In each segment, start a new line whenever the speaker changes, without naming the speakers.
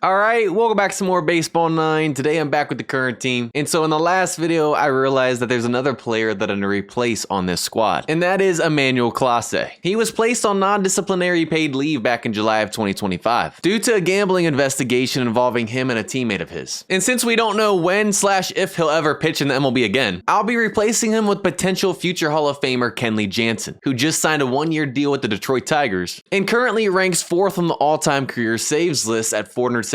Alright, welcome back to some more Baseball 9. Today I'm back with the current team. And so in the last video, I realized that there's another player that I'm going to replace on this squad. And that is Emmanuel Clase. He was placed on non-disciplinary paid leave back in July of 2025 due to a gambling investigation involving him and a teammate of his. And since we don't know when/if he'll ever pitch in the MLB again, I'll be replacing him with potential future Hall of Famer Kenley Jansen, who just signed a one-year deal with the Detroit Tigers and currently ranks 4th on the all-time career saves list at 476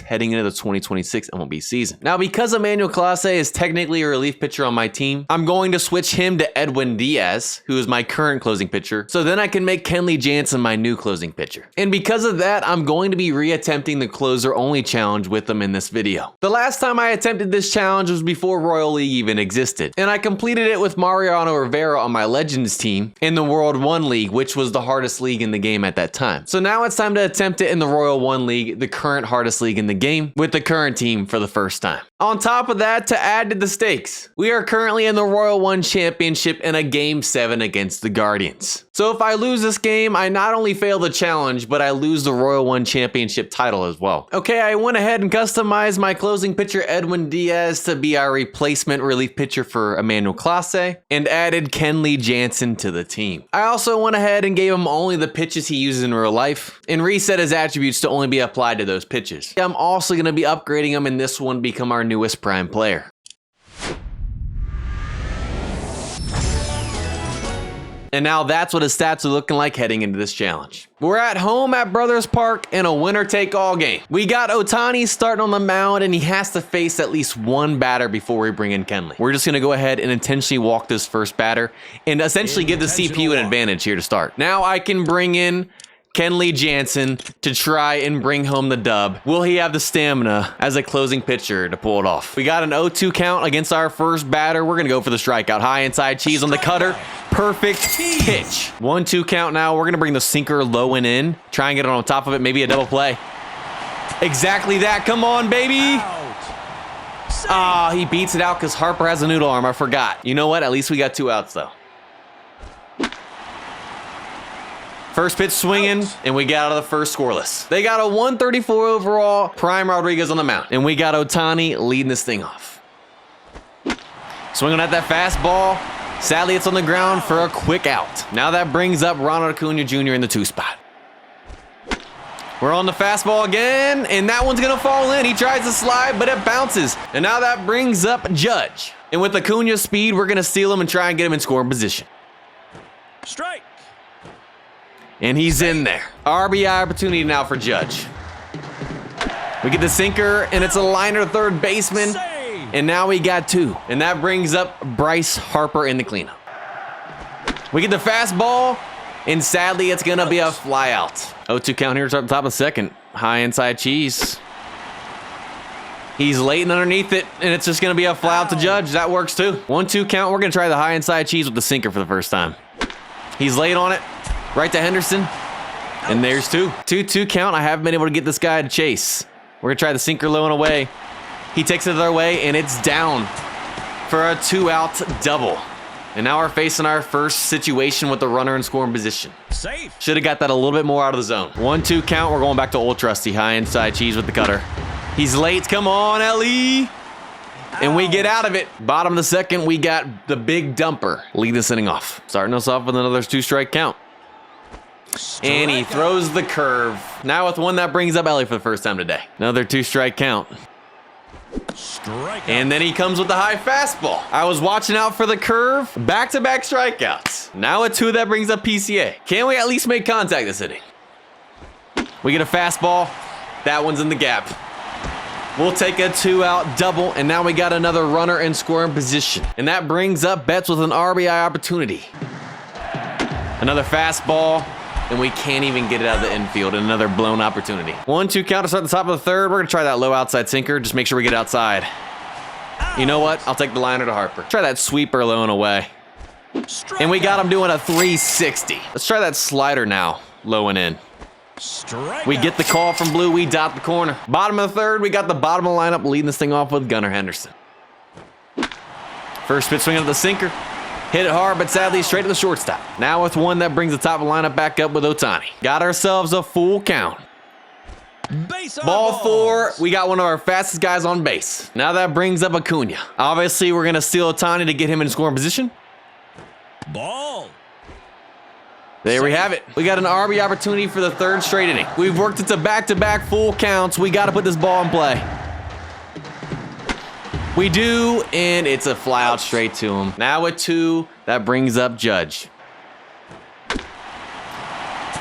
heading into the 2026 MLB season. Now, because Emmanuel Clase is technically a relief pitcher on my team, I'm going to switch him to Edwin Diaz, who is my current closing pitcher, so then I can make Kenley Jansen my new closing pitcher. And because of that, I'm going to be reattempting the closer only challenge with him in this video. The last time I attempted this challenge was before Royal League even existed, and I completed it with Mariano Rivera on my Legends team in the World 1 League, which was the hardest league in the game at that time. So now it's time to attempt it in the Royal 1 League, the current hardest league in the game, with the current team for the first time. On top of that, to add to the stakes, we are currently in the Royal 1 Championship in a Game 7 against the Guardians. So if I lose this game, I not only fail the challenge, but I lose the Royal 1 Championship title as well. Okay, I went ahead and customized my closing pitcher Edwin Diaz to be our replacement relief pitcher for Emmanuel Clase, and added Kenley Jansen to the team. I also went ahead and gave him only the pitches he uses in real life, and reset his attributes to only be applied to those pitches. I'm also going to be upgrading him in this one to become our newest prime player. And now that's what his stats are looking like heading into this challenge. We're at home at Brothers Park in a winner-take-all game. We got Ohtani starting on the mound, and he has to face at least one batter before we bring in Kenley. We're just going to go ahead and intentionally walk this first batter and essentially give the CPU an advantage here to start. Now I can bring in Kenley Jansen to try and bring home the dub. Will he have the stamina as a closing pitcher to pull it off? We got an 0-2 count against our first batter. We're gonna go for the strikeout. High inside cheese on the cutter. Perfect pitch. 1-2 count now. We're gonna bring the sinker low and in. Try and get it on top of it. Maybe a double play. Exactly that. Come on, baby. Ah, he beats it out because Harper has a noodle arm. I forgot. You know what? At least we got 2 outs though. First pitch swinging, and we got out of the first scoreless. They got a 134 overall, Prime Rodriguez on the mound, and we got Ohtani leading this thing off. Swinging at that fastball. Sadly, it's on the ground for a quick out. Now that brings up Ronald Acuna Jr. in the 2 spot. We're on the fastball again, and that one's gonna fall in. He tries to slide, but it bounces. And now that brings up Judge. And with Acuna's speed, we're gonna steal him and try and get him in scoring position.
Strike.
And he's in there. RBI opportunity now for Judge. We get the sinker, and it's a liner to third baseman. And now we got 2. And that brings up Bryce Harper in the cleanup. We get the fastball, and sadly, it's going to be a fly out. 0-2 count here, start at the top of the second. High inside cheese. He's late and underneath it, and it's just going to be a fly out to Judge. That works too. 1-2 count. We're going to try the high inside cheese with the sinker for the first time. He's late on it. Right to Henderson, and there's 2. 2-2 count. I haven't been able to get this guy to chase. We're gonna try the sinker low and away. He takes it the other way, and it's down for a 2-out double. And now we're facing our first situation with the runner in scoring position.
Safe.
Should have got that a little bit more out of the zone. 1-2 count. We're going back to old trusty high inside cheese with the cutter. He's late. Come on, Ellie. And we get out of it. Bottom of the second, we got the big dumper lead this inning off. Starting us off with another 2-strike count. And he throws the curve. Now with one that brings up Ellie for the first time today. Another 2-strike count. And then he comes with the high fastball. I was watching out for the curve. Back-to-back strikeouts. Now a 2 that brings up PCA. Can we at least make contact this inning? We get a fastball. That one's in the gap. We'll take a 2-out double, and now we got another runner in scoring position. And that brings up Betts with an RBI opportunity. Another fastball. And we can't even get it out of the infield. Another blown opportunity. 1-2 count to start at the top of the third. We're going to try that low outside sinker. Just make sure we get outside. You know what? I'll take the liner to Harper. Try that sweeper low and away. And we got him doing a 360. Let's try that slider now. Low and in. We get the call from Blue. We dot the corner. Bottom of the third. We got the bottom of the lineup leading this thing off with Gunnar Henderson. First pitch swing of the sinker. Hit it hard, but sadly straight to the shortstop. Now with one that brings the top of the lineup back up with Ohtani. Got ourselves a full count.
Base on
Ball four,
balls.
we got one of our fastest guys on base. Now that brings up Acuna. Obviously, we're gonna steal Ohtani to get him in scoring position.
Ball.
There we have it. We got an RB opportunity for the third straight inning. We've worked it to back-to-back full counts. We got to put this ball in play. We do, and it's a fly out straight to him. Now with two, that brings up Judge.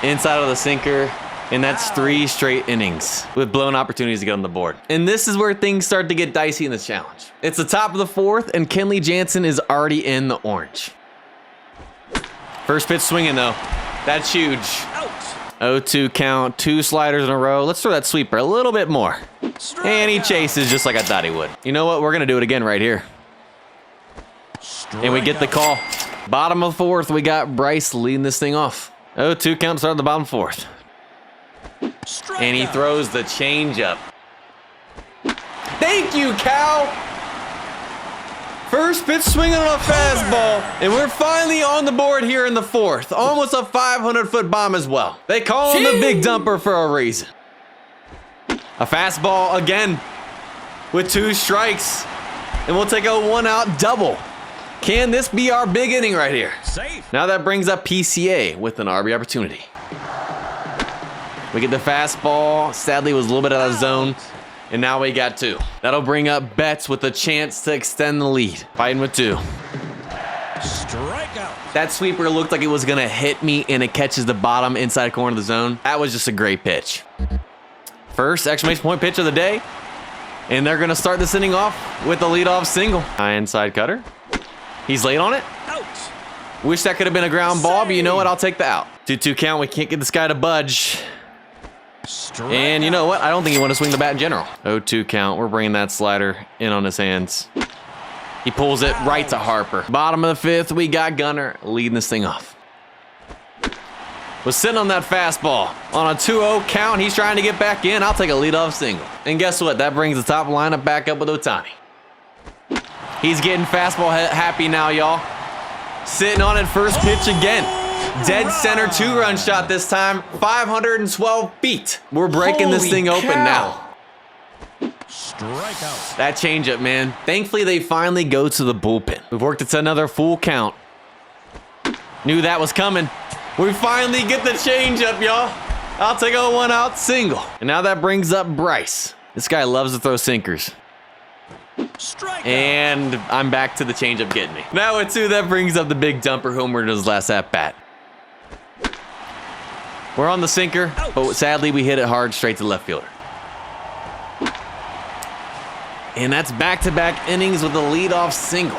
Inside of the sinker, and that's 3 straight innings with blown opportunities to get on the board. And this is where things start to get dicey in this challenge. It's the top of the 4th, and Kenley Jansen is already in the orange. First pitch swinging though. That's huge.
Out.
0-2 count, 2 sliders in a row. Let's throw that sweeper a little bit more. And he chases just like I thought he would. You know what? We're going to do it again right here. And we get the call. Bottom of 4th, we got Bryce leading this thing off. 0-2 count, start at the bottom 4th. And he throws the changeup. Thank you, Cal. First pitch swinging on a fastball, and we're finally on the board here in the 4th. Almost a 500-foot bomb as well. They call him the big dumper for a reason. A fastball again with 2 strikes, and we'll take a 1-out double. Can this be our big inning right here?
Safe.
Now that brings up PCA with an RB opportunity. We get the fastball. Sadly, it was a little bit out of zone. And now we got 2. That'll bring up Betts with a chance to extend the lead. Fighting with 2.
Strikeout.
That sweeper looked like it was going to hit me, and it catches the bottom inside corner of the zone. That was just a great pitch. First exclamation point pitch of the day. And they're going to start this inning off with a leadoff single. High inside cutter. He's late on it.
Out.
Wish that could have been a ground ball, but you know what? I'll take the out. 2-2 count. We can't get this guy to budge. And you know what? I don't think he wanted to swing the bat in general. 0-2 count. We're bringing that slider in on his hands. He pulls it right to Harper. Bottom of the 5th, we got Gunner leading this thing off. Was sitting on that fastball. On a 2-0 count, he's trying to get back in. I'll take a leadoff single. And guess what? That brings the top lineup back up with Ohtani. He's getting fastball happy now, y'all. Sitting on it first pitch again. Dead center 2-run shot this time. 512 feet. We're breaking this thing open now.
Strikeout.
That changeup, man. Thankfully, they finally go to the bullpen. We've worked it to another full count. Knew that was coming. We finally get the changeup, y'all. I'll take a 1-out single. And now that brings up Bryce. This guy loves to throw sinkers.
Strikeout.
And I'm back to the changeup getting me. Now with 2, that brings up the big dumper homer in his last at-bat. We're on the sinker, but sadly we hit it hard straight to left fielder. And that's back-to-back innings with a leadoff single.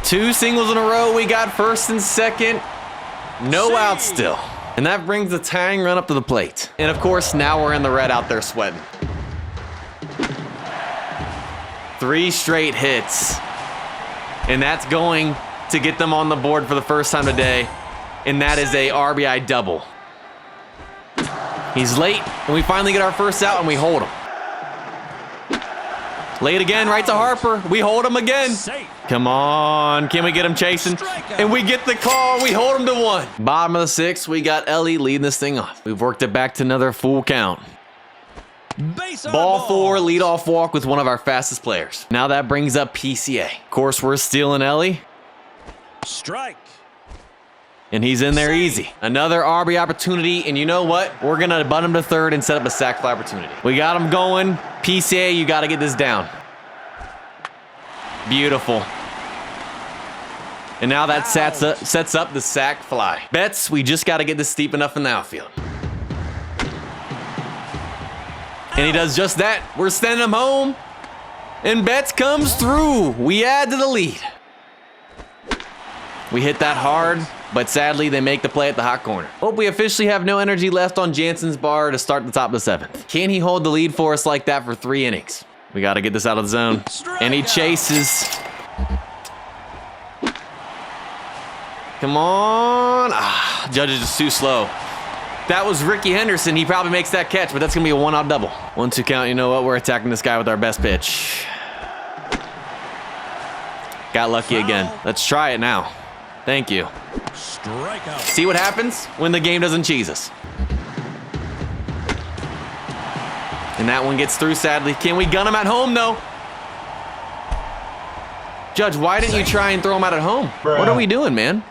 2 singles in a row. We got first and second. No outs still. And that brings the tying run up to the plate. And of course, now we're in the red out there sweating. 3 straight hits. And that's going to get them on the board for the first time today. And that is a RBI double. He's late, and we finally get our first out, and we hold him. Late again, right to Harper. We hold him again.
Safe.
Come on, can we get him chasing? And we get the call, we hold him to 1. Bottom of the 6th, we got Ellie leading this thing off. We've worked it back to another full count.
Base on
Ball
balls.
4, leadoff walk with one of our fastest players. Now that brings up PCA. Of course, we're stealing Ellie.
Strike.
And he's in there easy. Another RB opportunity, and you know what? We're gonna butt him to 3rd and set up a sac fly opportunity. We got him going. PCA, you gotta get this down. Beautiful. And now that sets up the sac fly. Betts, we just gotta get this steep enough in the outfield. And he does just that. We're sending him home. And Betts comes through. We add to the lead. We hit that hard, but sadly they make the play at the hot corner. Hope we officially have no energy left on Jansen's bar to start the top of the 7th. Can he hold the lead for us like that for 3 innings? We got to get this out of the zone. And he chases. Come on. Judge is just too slow. That was Ricky Henderson. He probably makes that catch, but that's going to be a 1-out double. 1-2 count. You know what? We're attacking this guy with our best pitch. Got lucky again. Let's try it now. Thank you.
Strikeout.
See what happens when the game doesn't cheese us. And that one gets through, sadly. Can we gun him at home, though? Judge, why didn't you try and throw him out at home?
Bruh.
What are we doing, man?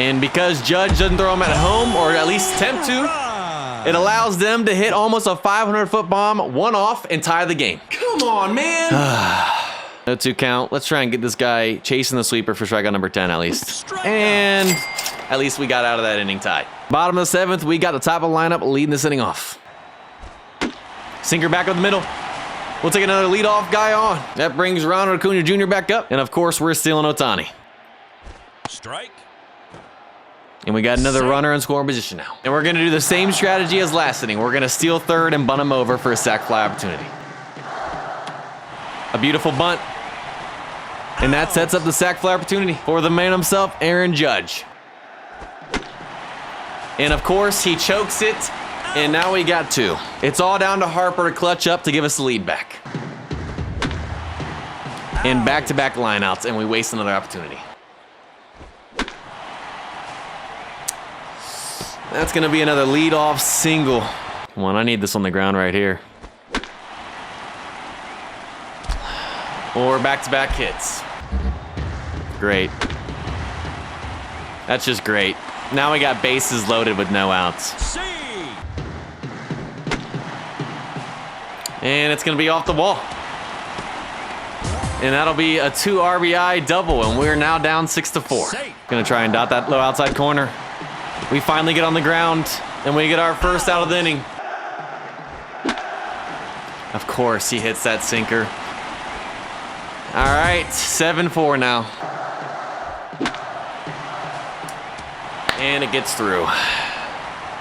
And because Judge doesn't throw him at home, or at least attempt to, it allows them to hit almost a 500-foot bomb, one off, and tie the game.
Come on, man.
No 2 count. Let's try and get this guy chasing the sweeper for strikeout number 10 at least. And at least we got out of that inning tied. Bottom of the 7th, we got the top of the lineup leading this inning off. Sinker back up the middle. We'll take another leadoff guy on. That brings Ronald Acuna Jr. back up. And of course, we're stealing Ohtani.
Strike.
And we got another runner in scoring position now. And we're going to do the same strategy as last inning. We're going to steal third and bunt him over for a sac fly opportunity. A beautiful bunt. And that sets up the sac fly opportunity for the man himself, Aaron Judge. And of course, he chokes it. And now we got 2. It's all down to Harper to clutch up to give us the lead back. And back-to-back lineouts, and we waste another opportunity. That's going to be another leadoff single. Come on, I need this on the ground right here. Or back-to-back hits. Great. That's just great. Now we got bases loaded with no outs.
See.
And it's going to be off the wall. And that'll be a 2 RBI double, and we're now down 6-4. Going to try and dot that low outside corner. We finally get on the ground, and we get our first out of the inning. Of course, he hits that sinker. All right, 7-4 now. And it gets through.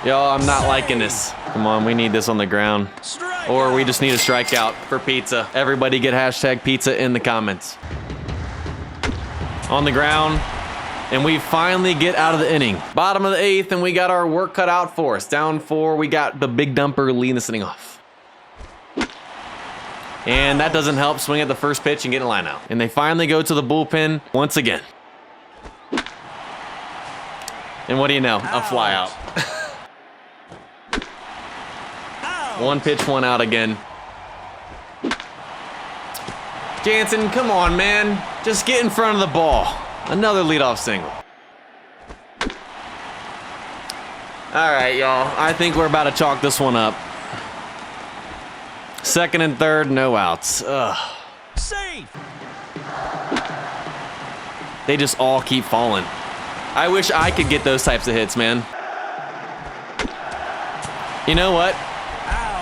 Y'all, I'm not liking this. Come on, we need this on the ground. Or we just need a strikeout for pizza. Everybody get hashtag pizza in the comments. On the ground. And we finally get out of the inning. Bottom of the 8th, and we got our work cut out for us. Down 4, we got the big dumper leading this inning off. And that doesn't help. Swing at the first pitch and get a line out. And they finally go to the bullpen once again. And what do you know? A fly out. 1 pitch, 1 out again. Jansen, come on, man. Just get in front of the ball. Another leadoff single. All right, y'all. I think we're about to chalk this one up. 2nd and 3rd, no outs. Ugh.
Safe.
They just all keep falling. I wish I could get those types of hits, man. You know what?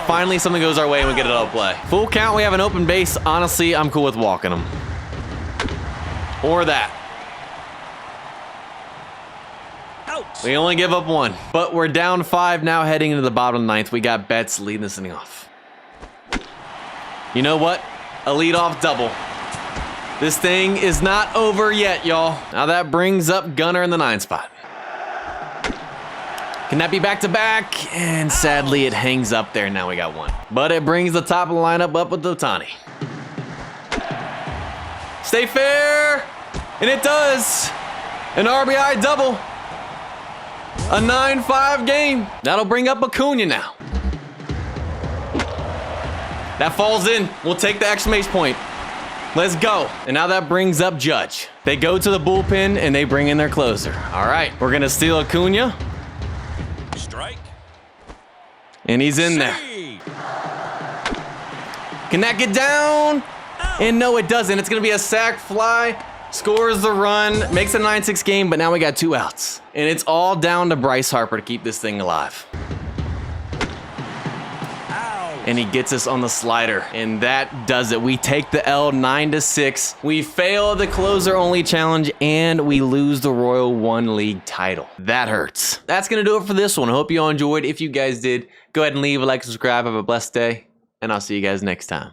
Finally, something goes our way and we get a double play. Full count, we have an open base. Honestly, I'm cool with walking them. Or that. We only give up 1. But we're down 5 now heading into the bottom of the 9th. We got Betts leading this inning off. You know what? A leadoff double. This thing is not over yet, y'all. Now that brings up Gunner in the 9 spot. Can that be back-to-back? And sadly, it hangs up there. Now we got 1. But it brings the top of the lineup up with Ohtani. Stay fair! And it does! An RBI double. A 9-5 game. That'll bring up Acuna now. That falls in. We'll take the exclamation point. Let's go. And now that brings up Judge. They go to the bullpen and they bring in their closer. All right, we're going to steal Acuna.
Strike.
And he's in there. Can that get down? And no, it doesn't. It's going to be a sac fly. Scores the run. Makes a 9-6 game, but now we got 2 outs. And it's all down to Bryce Harper to keep this thing alive. And he gets us on the slider. And that does it. We take the L 9-6. We fail the closer only challenge and we lose the Royal One League title. That hurts. That's going to do it for this one. I hope you all enjoyed. If you guys did, go ahead and leave a like, subscribe. Have a blessed day. And I'll see you guys next time.